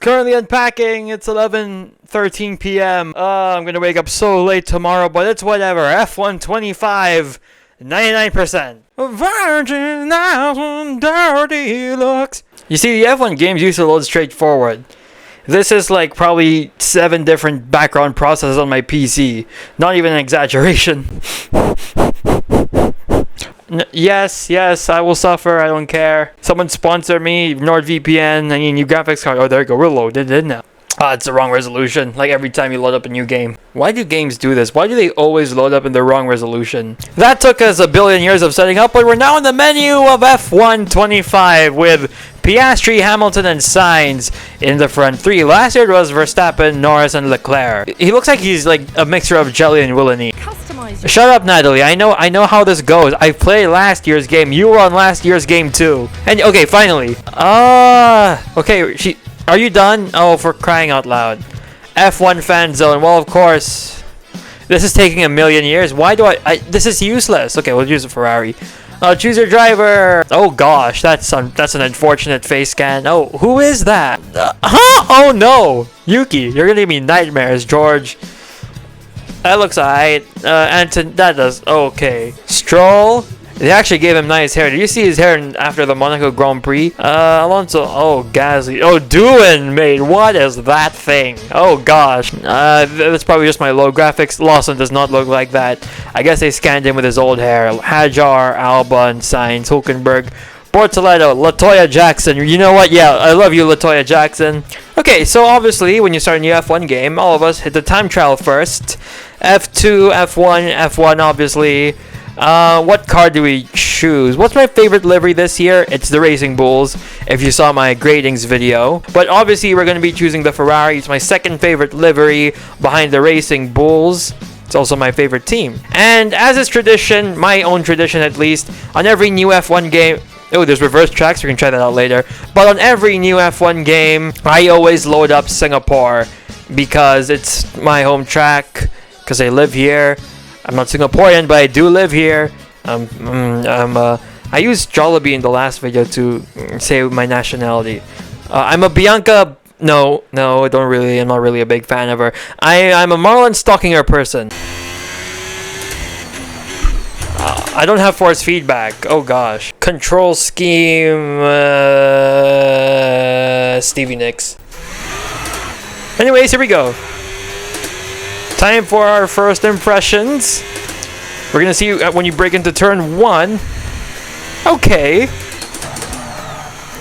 Currently unpacking. It's 11:13 p.m. I'm gonna wake up so late tomorrow, but it's whatever. F125, 99%. Virgin Island dirty looks. You see, the F1 games used to load straightforward. This is like probably 7 different background processes on my PC. Not even an exaggeration. Yes, I will suffer. I don't care. Someone sponsor me. NordVPN. I need a new graphics card. Oh, there you go. We're loaded in now. It's the wrong resolution. Like every time you load up a new game. Why do games do this? Why do they always load up in the wrong resolution? That took us a billion years of setting up, but we're now in the menu of F125 with Piastri, Hamilton, and Sainz in the front 3. Last year it was Verstappen, Norris, and Leclerc. He looks like he's like a mixture of Jelly and Willany. Shut up, Natalie. I know how this goes. I played last year's game. You were on last year's game too. And okay, finally. Okay, are you done? Oh, for crying out loud. F1 fan zone. Well, of course. This is taking a million years. Why do I this is useless. Okay, we'll use a Ferrari. Choose your driver. Oh gosh, that's an unfortunate face scan. Oh, who is that? Oh no, Yuki, you're gonna give me nightmares, George. That looks alright. Anton, that does okay. Stroll. They actually gave him nice hair. Did you see his hair after the Monaco Grand Prix? Alonso. Oh, Gasly. Oh, Doohan, mate. What is that thing? Oh, gosh. That's probably just my low graphics. Lawson does not look like that. I guess they scanned him with his old hair. Hajar, Alba, and Sainz, Hulkenberg, Bortoleto, Latoya Jackson. You know what? Yeah, I love you, Latoya Jackson. Okay, so obviously, when you start a new F1 game, all of us hit the time trial first. F2, F1, obviously. What car do we choose? What's my favorite livery this year? It's the Racing Bulls, if you saw my gradings video. But obviously, we're going to be choosing the Ferrari. It's my second favorite livery behind the Racing Bulls. It's also my favorite team. And as is tradition, my own tradition at least, on every new F1 game... Oh, there's reverse tracks. We can try that out later. But on every new F1 game, I always load up Singapore because it's my home track, because I live here. I'm not Singaporean, but I do live here. I used Jollibee in the last video to say my nationality. I'm a Bianca... No, I don't really. I'm not really a big fan of her. I'm a Marlon Stockinger person. I don't have force feedback. Oh gosh. Control scheme. Stevie Nicks. Anyways, here we go. Time for our first impressions. We're gonna see when you break into turn 1. Okay.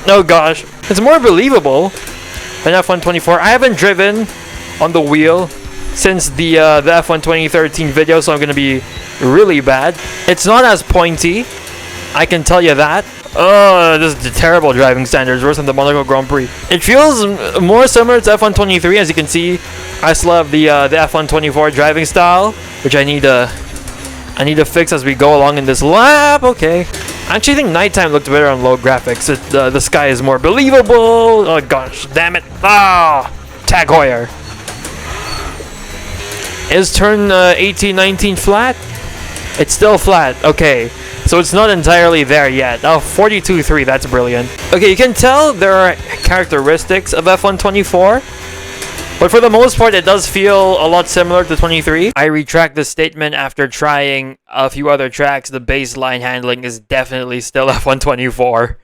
Oh gosh, it's more believable than F124. I haven't driven on the wheel since the F1 2013 video, so I'm gonna be really bad. It's not as pointy, I can tell you that. Oh, this is the terrible driving standards, worse than the Monaco Grand Prix. It feels more similar to F123, as you can see. I still have the F124 driving style, which I need to fix as we go along in this lap. Okay. I actually think nighttime looked better on low graphics. The sky is more believable. Oh gosh, damn it. Tag Heuer. Is turn 18, 19 flat? It's still flat. Okay. So it's not entirely there yet. Oh, 42.3, that's brilliant. Okay, you can tell there are characteristics of F124, but for the most part, it does feel a lot similar to 23. I retract this statement after trying a few other tracks. The baseline handling is definitely still F124.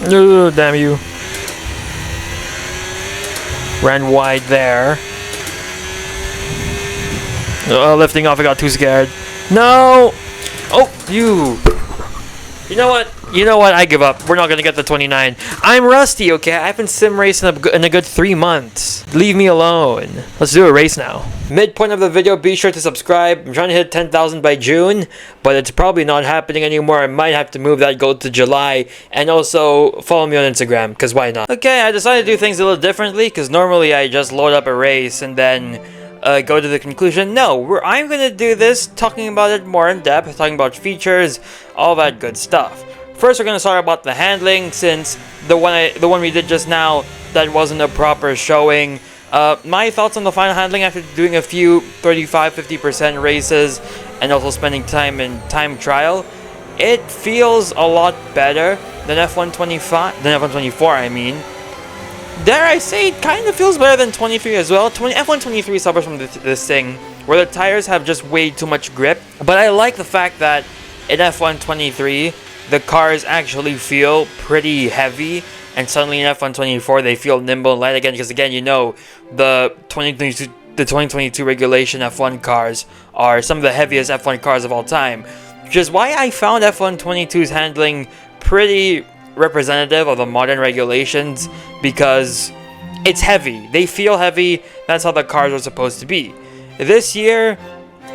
Oh, damn you. Ran wide there. Lifting off, I got too scared. No! Oh, you. You know what? I give up. We're not gonna get the 29. I'm rusty, okay? I've been sim racing in a good 3 months. Leave me alone. Let's do a race now. Midpoint of the video, be sure to subscribe. I'm trying to hit 10,000 by June, but it's probably not happening anymore. I might have to move that goal to July. And also, follow me on Instagram, because why not? Okay, I decided to do things a little differently, because normally I just load up a race and then go to the conclusion. No, I'm going to do this, talking about it more in depth, talking about features, all that good stuff. First, we're going to start about the handling, since the one we did just now, that wasn't a proper showing. My thoughts on the final handling after doing a few 35-50% races and also spending time in time trial. it feels a lot better than F124, I mean. Dare I say, it kind of feels better than 23 as well. F123 suffers from this thing where the tires have just way too much grip. But I like the fact that in F123, the cars actually feel pretty heavy. And suddenly in F124, they feel nimble and light again. Because again, you know, the 2022 regulation F1 cars are some of the heaviest F1 cars of all time. Which is why I found F122's handling pretty representative of the modern regulations, because it's heavy. They feel heavy. That's how the cars are supposed to be. This year,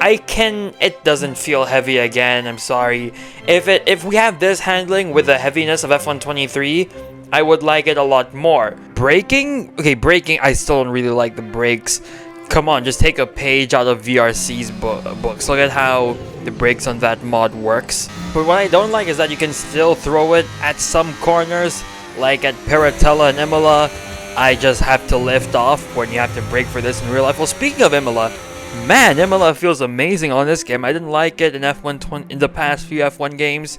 it doesn't feel heavy again. I'm sorry. If we have this handling with the heaviness of F123, I would like it a lot more. Braking? Okay, braking, I still don't really like the brakes. Come on, just take a page out of VRC's books. Look at how the brakes on that mod works. But what I don't like is that you can still throw it at some corners, like at Paratella and Imola. I just have to lift off when you have to brake for this in real life. Well, speaking of Imola, man, Imola feels amazing on this game. I didn't like it in in the past few F1 games.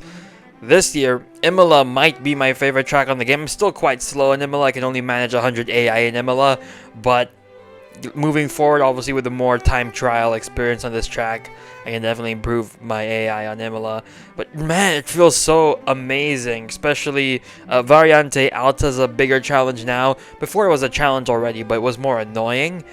This year, Imola might be my favorite track on the game. I'm still quite slow in Imola. I can only manage 100 AI in Imola, but moving forward, obviously with the more time trial experience on this track, I can definitely improve my AI on Imola. But man, it feels so amazing, especially Variante Alta is a bigger challenge now. Before it was a challenge already, but it was more annoying.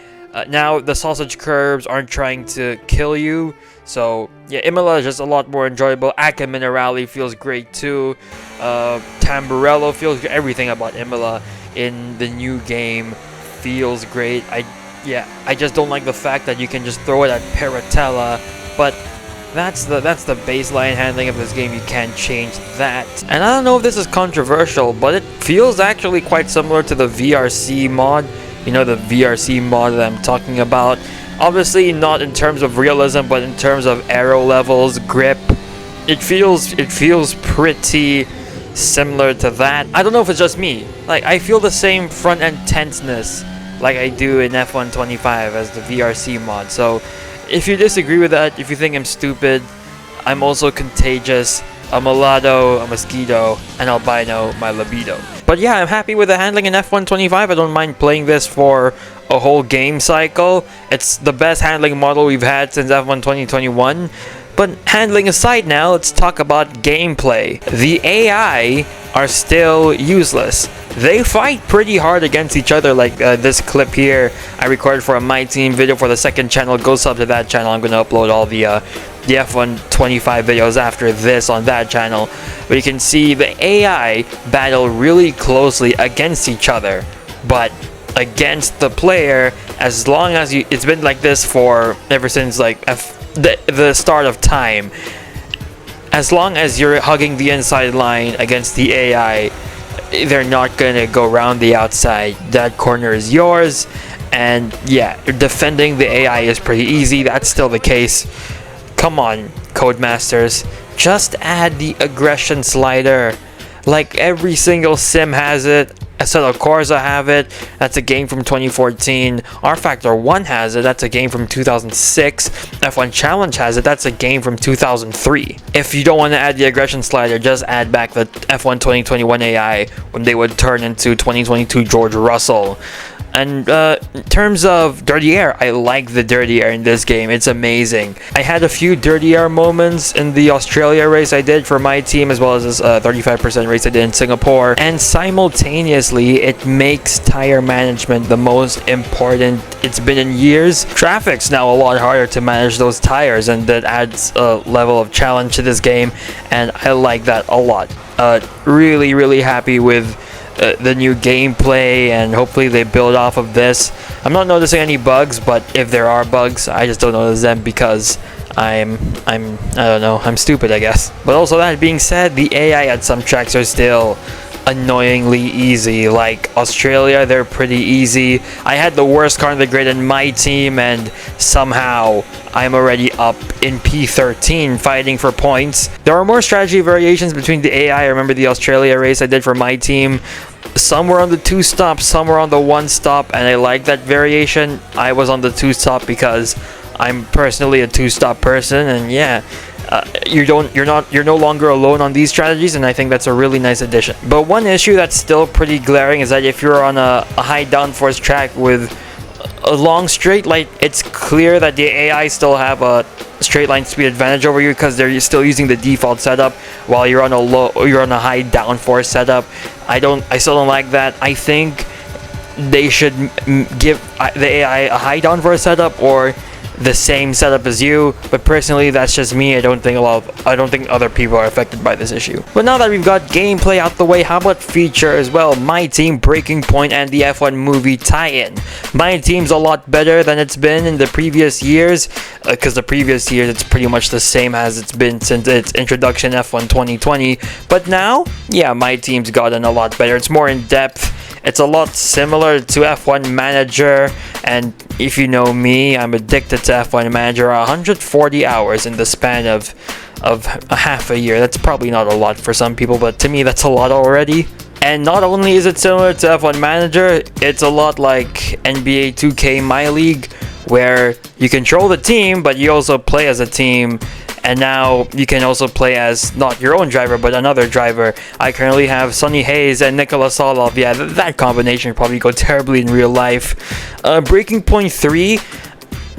Now the sausage curbs aren't trying to kill you, so yeah, Imola is just a lot more enjoyable. Acca Minerale feels great too. Tamburello feels good. Everything about Imola in the new game feels great. I just don't like the fact that you can just throw it at Paratella, but that's the baseline handling of this game. You can't change that. And I don't know if this is controversial, but it feels actually quite similar to the VRC mod. You know, the VRC mod that I'm talking about. Obviously not in terms of realism, but in terms of aero levels, grip. It feels pretty similar to that. I don't know if it's just me. Like, I feel the same front end tenseness like I do in F125 as the VRC mod. So if you disagree with that, if you think I'm stupid, I'm also contagious, a mulatto, a mosquito, an albino, my libido. But yeah, I'm happy with the handling in F125. I don't mind playing this for a whole game cycle. It's the best handling model we've had since F1 2021. But handling aside now, let's talk about gameplay. The AI are still useless. They fight pretty hard against each other, like this clip here I recorded for a My Team video for the second channel. Go sub to that channel. I'm going to upload all the F125 videos after this on that channel. But you can see the AI battle really closely against each other. But against the player, as long as it's been like this for ever since like the start of time. As long as you're hugging the inside line against the AI, they're not gonna go around the outside. That corner is yours, and yeah, defending the AI is pretty easy. That's still the case. Come on, Codemasters, just add the aggression slider. Like every single sim has it. Assetto Corsa have it. That's a game from 2014. rFactor 1 has it. That's a game from 2006. F1 Challenge has it. That's a game from 2003. If you don't want to add the aggression slider, just add back the F1 2021 AI when they would turn into 2022 George Russell. And in terms of dirty air, I like the dirty air in this game. It's amazing. I had a few dirty air moments in the Australia race I did for my team, as well as this 35% race I did in Singapore. And simultaneously, it makes tire management the most important it's been in years. Traffic's now a lot harder to manage those tires, and that adds a level of challenge to this game. And I like that a lot. Really, really happy with the new gameplay, and hopefully they build off of this. I'm not noticing any bugs, but if there are bugs, I just don't notice them because I don't know, I'm stupid, I guess. But also, that being said, the AI at some tracks are still annoyingly easy. Like Australia, they're pretty easy. I had the worst car in the grid in my team, and somehow I'm already up in P13 fighting for points. There are more strategy variations between the AI. I remember the Australia race I did for my team. Some were on the 2-stop, some were on the 1-stop, and I like that variation. I was on the 2-stop because I'm personally a 2-stop person, and yeah, You're no longer alone on these strategies, and I think that's a really nice addition. But one issue that's still pretty glaring is that if you're on a high downforce track with a long straight line, it's clear that the AI still have a straight line speed advantage over you because they're still using the default setup while you're on a high downforce setup. I still don't like that. I think they should give the AI a high downforce setup or the same setup as you, but personally that's just me. I don't think other people are affected by this issue. But now that we've got gameplay out the way, how about feature as well? My Team, Breaking Point, and the F1 movie tie-in. My Team's a lot better than it's been in the previous years, because the previous years it's pretty much the same as it's been since its introduction F1 2020. But now, yeah, My Team's gotten a lot better. It's more in depth. It's a lot similar to F1 Manager, and if you know me, I'm addicted to F1 Manager. 140 hours in the span of a half a year. That's probably not a lot for some people, but to me that's a lot already. And not only is it similar to F1 Manager, it's a lot like NBA 2K My League, where you control the team, but you also play as a team. And now you can also play as not your own driver, but another driver. I currently have Sonny Hayes and Nikola Solov. Yeah, that combination would probably go terribly in real life. Breaking Point 3.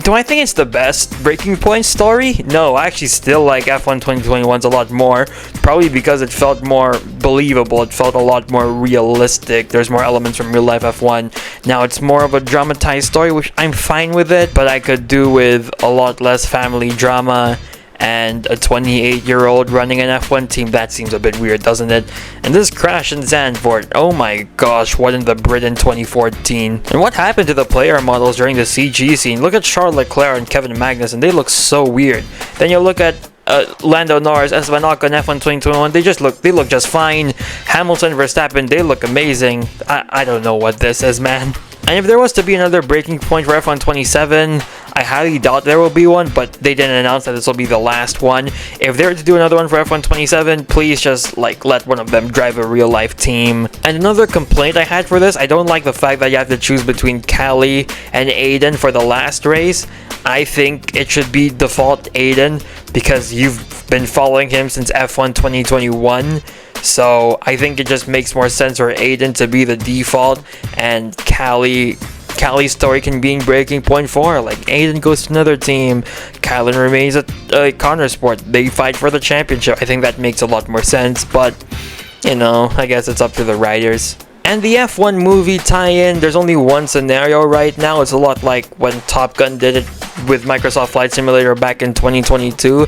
Do I think it's the best Breaking Point story? No, I actually still like F1 2021's a lot more. Probably because it felt more believable. It felt a lot more realistic. There's more elements from real life F1. Now it's more of a dramatized story, which I'm fine with it. But I could do with a lot less family drama. And a 28-year-old running an F1 team, that seems a bit weird, doesn't it? And this crash in Zandvoort, oh my gosh, what in the Britain 2014? And what happened to the player models during the CG scene? Look at Charles Leclerc and Kevin Magnussen, they look so weird. Then you look at Lando Norris, Esteban Ocon, F1 2021, they look just fine. Hamilton, Verstappen, they look amazing. I don't know what this is, man. And if there was to be another Breaking Point for F1 27, I highly doubt there will be one, but they didn't announce that this will be the last one. If they were to do another one for F1 27, please just let one of them drive a real life team. And another complaint I had for this, I don't like the fact that you have to choose between Callie and Aiden for the last race. I think it should be default Aiden because you've been following him since F1 2021. So I think it just makes more sense for Aiden to be the default, and Callie's story can be in Breaking Point 4. Like, Aiden goes to another team, Kylan remains at Connor Sport, they fight for the championship. I think that makes a lot more sense, but you know, I guess it's up to the writers. And the F1 movie tie-in, there's only one scenario right now. It's a lot like when Top Gun did it with Microsoft Flight Simulator back in 2022.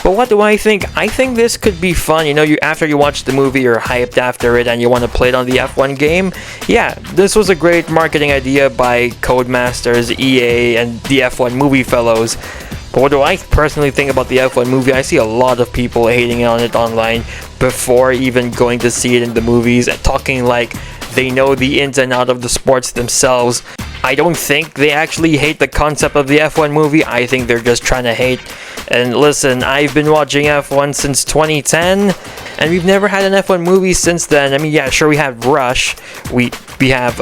But what do I think? I think this could be fun. You know, after you watch the movie, you're hyped after it and you want to play it on the F1 game. Yeah, this was a great marketing idea by Codemasters, EA, and the F1 movie fellows. But what do I personally think about the F1 movie? I see a lot of people hating on it online before even going to see it in the movies and talking like they know the ins and outs of the sports themselves. I don't think they actually hate the concept of the F1 movie. I think they're just trying to hate. And listen, I've been watching F1 since 2010, and we've never had an F1 movie since then. I mean, yeah, sure, we have Rush. We have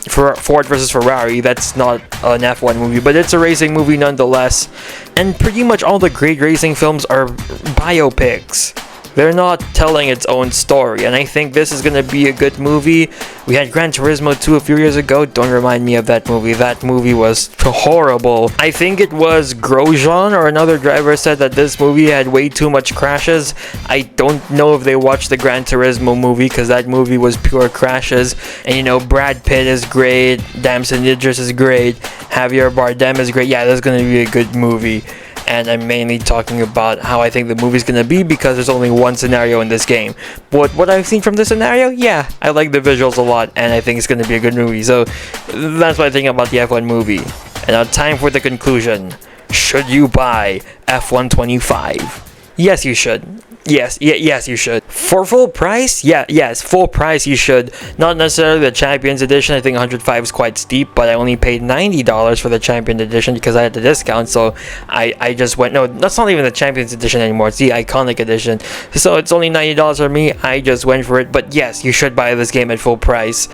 Ford versus Ferrari. That's not an F1 movie, but it's a racing movie nonetheless. And pretty much all the great racing films are biopics. They're not telling its own story, and I think this is going to be a good movie. We had Gran Turismo 2 a few years ago. Don't remind me of that movie. That movie was horrible. I think it was Grosjean or another driver said that this movie had way too much crashes. I don't know if they watched the Gran Turismo movie because that movie was pure crashes. And you know, Brad Pitt is great. Damson Idris is great. Javier Bardem is great. Yeah, that's going to be a good movie. And I'm mainly talking about how I think the movie's gonna be because there's only one scenario in this game. But what I've seen from this scenario, yeah, I like the visuals a lot, and I think it's gonna be a good movie. So that's what I think about the F1 movie. And now time for the conclusion. Should you buy F1 25? Yes, you should. Yes, you should. For full price? Yes, full price you should. Not necessarily the Champions Edition. I think 105 is quite steep, but I only paid $90 for the Champions Edition because I had the discount, so I just went, no, that's not even the Champions Edition anymore, it's the Iconic Edition. So it's only $90 for me, I just went for it, but yes, you should buy this game at full price.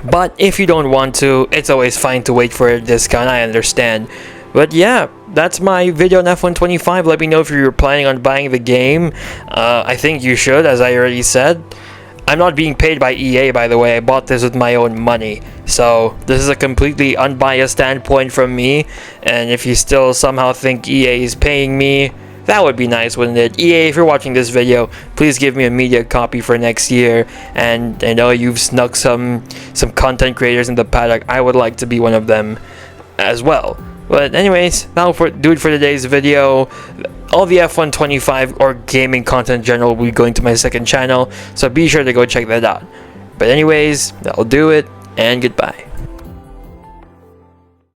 But if you don't want to, it's always fine to wait for a discount, I understand. But yeah, that's my video on F125. Let me know if you're planning on buying the game. I think you should, as I already said. I'm not being paid by EA, by the way. I bought this with my own money. So this is a completely unbiased standpoint from me. And if you still somehow think EA is paying me, that would be nice, wouldn't it? EA, if you're watching this video, please give me a media copy for next year. And I know you've snuck some content creators in the paddock. I would like to be one of them as well. But anyways, that'll do it for today's video. All the F125 or gaming content in general will be going to my second channel, so be sure to go check that out. But anyways, that'll do it, and goodbye.